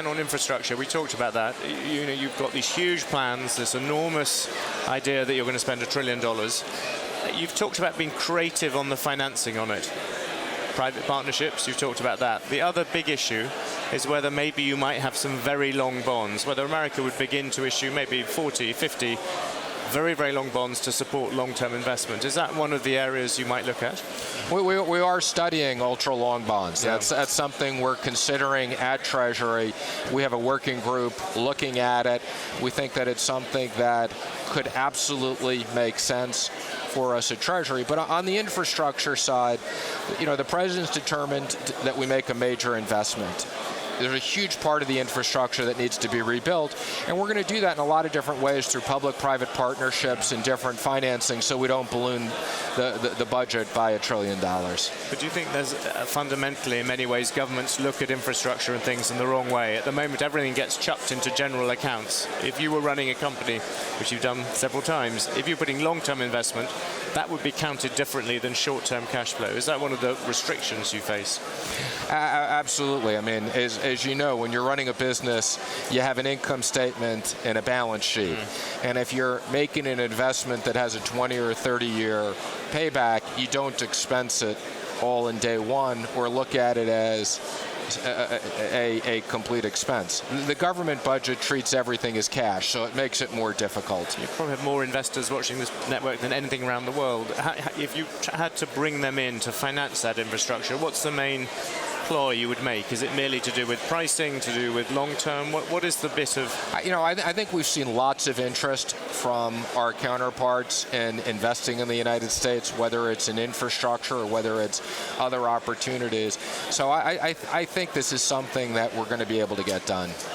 On infrastructure, we talked about that. You've got these huge plans, this enormous idea that you're going to spend $1 trillion. You've talked about being creative on the financing on it. Private partnerships, you've talked about that. The other big issue is whether maybe you might have some very long bonds, whether America would begin to issue maybe 40, 50 very, very long bonds to support long-term investment. Is that one of the areas you might look at? We are studying ultra-long bonds. Yeah. That's something we're considering at Treasury. We have a working group looking at it. We think that it's something that could absolutely make sense for us at Treasury. But on the infrastructure side, the president's determined that we make a major investment. There's a huge part of the infrastructure that needs to be rebuilt, and we're going to do that in a lot of different ways through public-private partnerships and different financing so we don't balloon the budget by $1 trillion. But do you think there's fundamentally, in many ways, governments look at infrastructure and things in the wrong way? At the moment, everything gets chucked into general accounts. If you were running a company, which you've done several times, if you're putting long-term investment, that would be counted differently than short-term cash flow. Is that one of the restrictions you face? Absolutely. I mean, as you know, when you're running a business, you have an income statement and a balance sheet. And if you're making an investment that has a 20 or 30-year payback, you don't expense it all in day one or look at it as a complete expense. The government budget treats everything as cash, so it makes it more difficult. You probably have more investors watching this network than anything around the world. If you had to bring them in to finance that infrastructure, what's the main ploy you would make? Is it merely to do with pricing, to do with long-term? What is the bit of... I think we've seen lots of interest from our counterparts in investing in the United States, whether it's in infrastructure or whether it's other opportunities. So I think this is something that we're going to be able to get done.